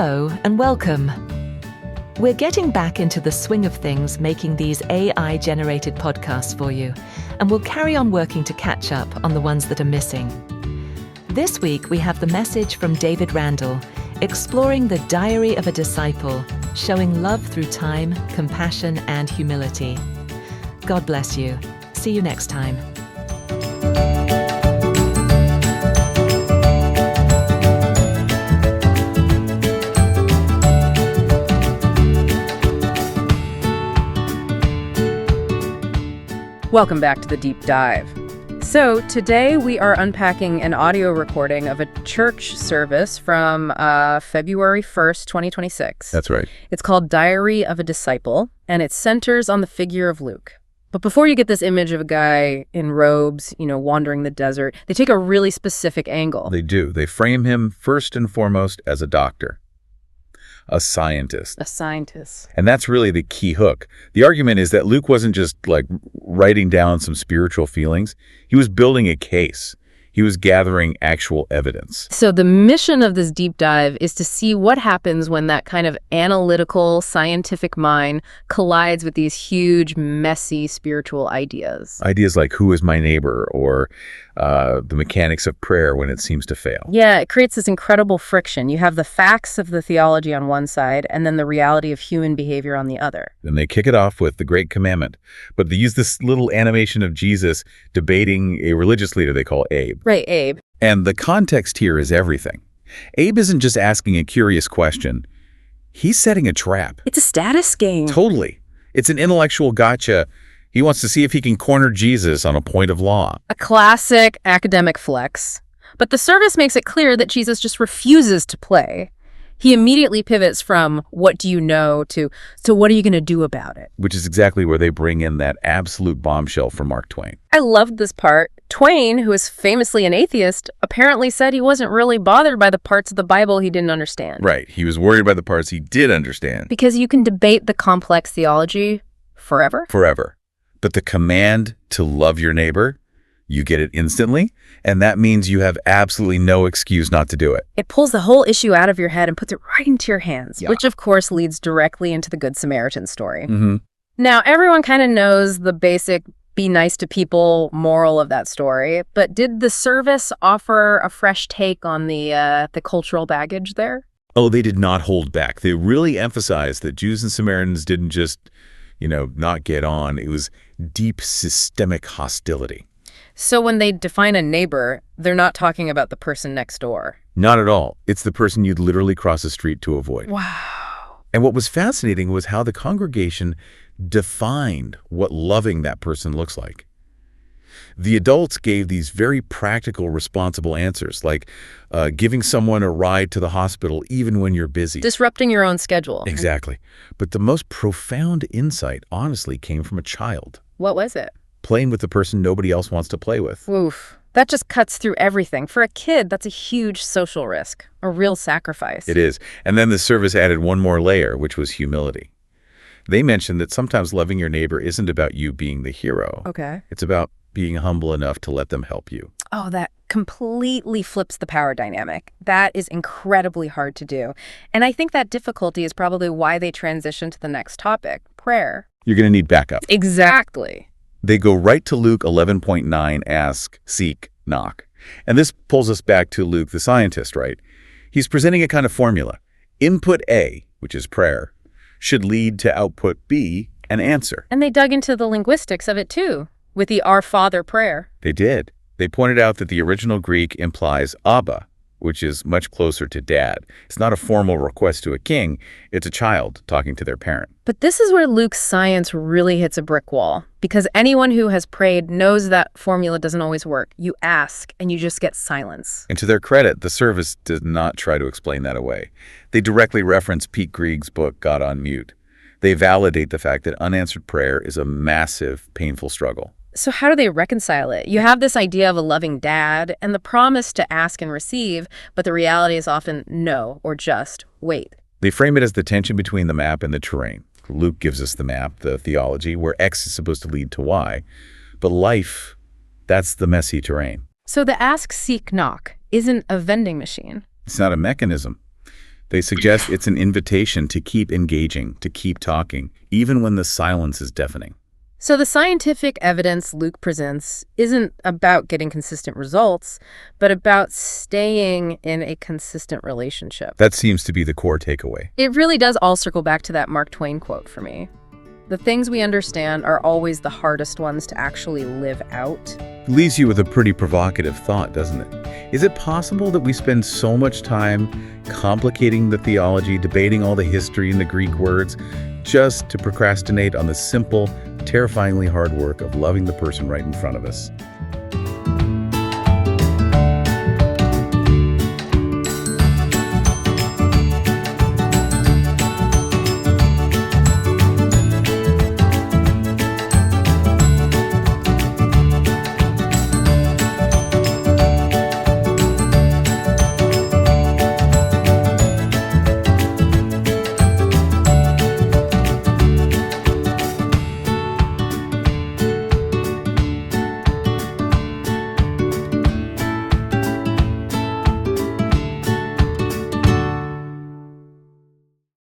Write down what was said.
Hello and welcome. We're getting back into the swing of things making these AI-generated podcasts for you, and we'll carry on working to catch up on the ones that are missing. This week we have the message from David.R, exploring the diary of a disciple, showing love through time, compassion, and humility. God bless you. See you next time. Welcome back to the Deep Dive. So today we are unpacking an audio recording of a church service from February 1st, 2026. That's right. It's called Diary of a Disciple, and it centers on the figure of Luke. But before you get this image of a guy in robes, wandering the desert, they take a really specific angle. They do. They frame him first and foremost as a doctor. A scientist. A scientist. And that's really the key hook. The argument is that Luke wasn't just writing down some spiritual feelings. He was building a case. He was gathering actual evidence. So the mission of this deep dive is to see what happens when that kind of analytical, scientific mind collides with these huge, messy spiritual ideas. Ideas like who is my neighbor, or the mechanics of prayer when it seems to fail. Yeah, it creates this incredible friction. You have the facts of the theology on one side and then the reality of human behavior on the other. And they kick it off with the Great Commandment. But they use this little animation of Jesus debating a religious leader they call Abe. Right, Abe. And the context here is everything. Abe isn't just asking a curious question. He's setting a trap. It's a status game. Totally. It's an intellectual gotcha. He wants to see if he can corner Jesus on a point of law. A classic academic flex. But the service makes it clear that Jesus just refuses to play. He immediately pivots from what do you know to what are you going to do about it? Which is exactly where they bring in that absolute bombshell from Mark Twain. I loved this part. Twain, who is famously an atheist, apparently said he wasn't really bothered by the parts of the Bible he didn't understand. Right. He was worried by the parts he did understand. Because you can debate the complex theology forever. Forever. But the command to love your neighbor, you get it instantly, and that means you have absolutely no excuse not to do it. It pulls the whole issue out of your head and puts it right into your hands, Yeah. which of course leads directly into the Good Samaritan story. Mm-hmm. Now, everyone kind of knows the basic be nice to people moral of that story, but did the service offer a fresh take on the cultural baggage there? Oh, they did not hold back. They really emphasized that Jews and Samaritans didn't just, not get on. It was deep systemic hostility. So when they define a neighbor, they're not talking about the person next door. Not at all. It's the person you'd literally cross the street to avoid. Wow. And what was fascinating was how the congregation defined what loving that person looks like. The adults gave these very practical, responsible answers, like giving someone a ride to the hospital even when you're busy. Disrupting your own schedule. Exactly. But the most profound insight, honestly, came from a child. What was it? Playing with the person nobody else wants to play with. Oof. That just cuts through everything. For a kid, that's a huge social risk, a real sacrifice. It is. And then the service added one more layer, which was humility. They mentioned that sometimes loving your neighbor isn't about you being the hero. Okay. It's about being humble enough to let them help you. Oh, that completely flips the power dynamic. That is incredibly hard to do. And I think that difficulty is probably why they transition to the next topic, prayer. You're going to need backup. Exactly. They go right to Luke 11.9, ask, seek, knock. And this pulls us back to Luke, the scientist, right? He's presenting a kind of formula. Input A, which is prayer, should lead to output B, an answer. And they dug into the linguistics of it too, with the Our Father prayer. They did. They pointed out that the original Greek implies Abba, which is much closer to dad. It's not a formal request to a king. It's a child talking to their parent. But this is where Luke's science really hits a brick wall, because anyone who has prayed knows that formula doesn't always work. You ask, and you just get silence. And to their credit, the service did not try to explain that away. They directly reference Pete Greig's book, God on Mute. They validate the fact that unanswered prayer is a massive, painful struggle. So how do they reconcile it? You have this idea of a loving dad and the promise to ask and receive, but the reality is often no, or just wait. They frame it as the tension between the map and the terrain. Luke gives us the map, the theology, where X is supposed to lead to Y. But life, that's the messy terrain. So the ask, seek, knock isn't a vending machine. It's not a mechanism. They suggest it's an invitation to keep engaging, to keep talking, even when the silence is deafening. So the scientific evidence Luke presents isn't about getting consistent results, but about staying in a consistent relationship. That seems to be the core takeaway. It really does all circle back to that Mark Twain quote for me. The things we understand are always the hardest ones to actually live out. It leaves you with a pretty provocative thought, doesn't it? Is it possible that we spend so much time complicating the theology, debating all the history and the Greek words, just to procrastinate on the simple, terrifyingly hard work of loving the person right in front of us?